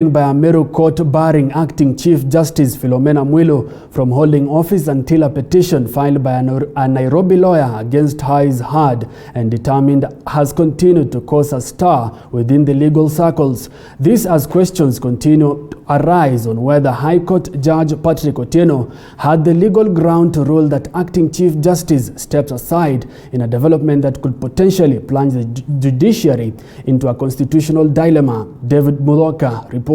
by a Meru court barring acting Chief Justice Philomena Mwilu from holding office until a petition filed by a Nairobi lawyer against her is heard and determined has continued to cause a stir within the legal circles. This as questions continue to arise on whether High Court Judge Patrick Otieno had the legal ground to rule that acting Chief Justice steps aside in a development that could potentially plunge the judiciary into a constitutional dilemma. David Mudhoka reports.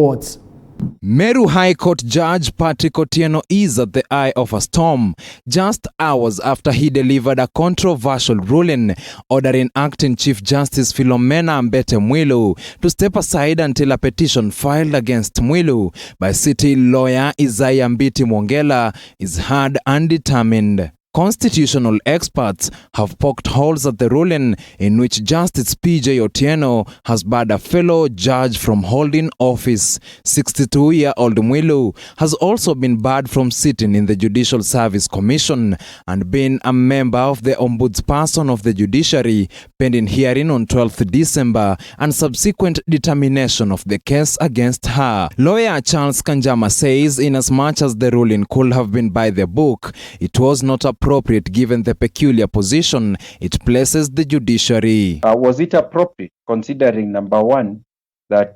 Meru High Court Judge Patrick Otieno is at the eye of a storm just hours after he delivered a controversial ruling ordering acting Chief Justice Philomena Mwilu to step aside until a petition filed against Mwilu by city lawyer Isaiah Mwongela is heard and determined. Constitutional experts have poked holes at the ruling in which Justice CJ Otieno has barred a fellow judge from holding office. 62-year-old Mwilu has also been barred from sitting in the Judicial Service Commission and being a member of the Ombudsperson of the Judiciary, pending hearing on 12th December and subsequent determination of the case against her. Lawyer Charles Kanjama says inasmuch as the ruling could have been by the book, it was not appropriate given the peculiar position it places the judiciary. Was it appropriate considering, number one, that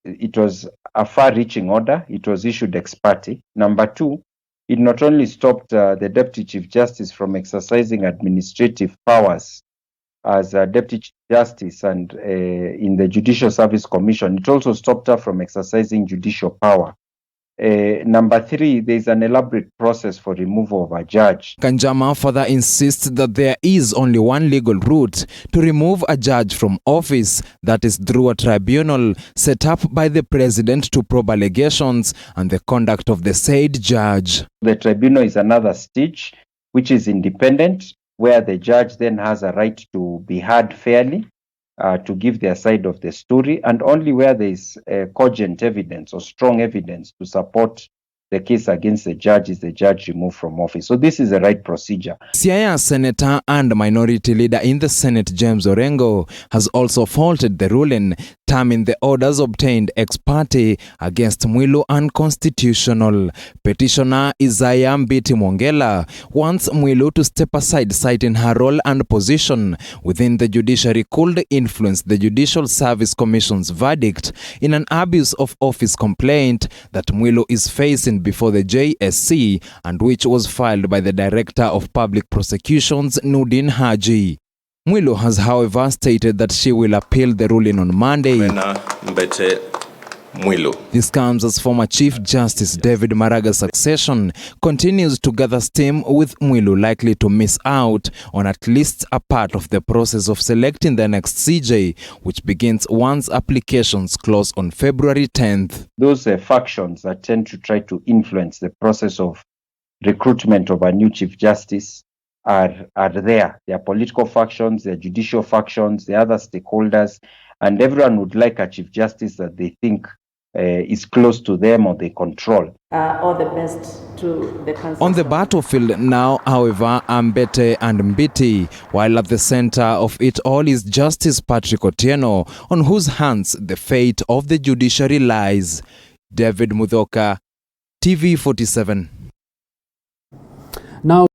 it was a far-reaching order, it was issued ex parte. Number two, it not only stopped the Deputy Chief Justice from exercising administrative powers as a Deputy Chief Justice and in the Judicial Service Commission, it also stopped her from exercising judicial power. Number three, there is an elaborate process for removal of a judge. Kanjama further insists that there is only one legal route to remove a judge from office, that is through a tribunal set up by the president to probe allegations and the conduct of the said judge. The tribunal is another stage which is independent, where the judge then has a right to be heard fairly, to give their side of the story, and only where there is cogent evidence or strong evidence to support the case against the judge is the judge removed from office. So this is the right procedure. Siaya Senator and Minority Leader in the Senate, James Orengo, has also faulted the ruling, terming the orders obtained ex parte against Mwilu unconstitutional. Petitioner Isaiah Mwongela wants Mwilu to step aside, citing her role and position within the judiciary could influence the Judicial Service Commission's verdict in an abuse of office complaint that Mwilu is facing before the JSC and which was filed by the Director of Public Prosecutions, Nudin Haji. Mwilu has, however, stated that she will appeal the ruling on Monday. This comes as former Chief Justice David Maraga's succession continues to gather steam, with Mwilu likely to miss out on at least a part of the process of selecting the next CJ, which begins once applications close on February 10th. Those factions that tend to try to influence the process of recruitment of a new Chief Justice are there. They are political factions, they are judicial factions, they are other stakeholders, and everyone would like a Chief Justice that they think is close to them or they control. All the best to the council. On the battlefield now, however, Ambete and Mbiti, while at the center of it all is Justice Patrick Otieno, on whose hands the fate of the judiciary lies. David Mudhoka, TV 47. Now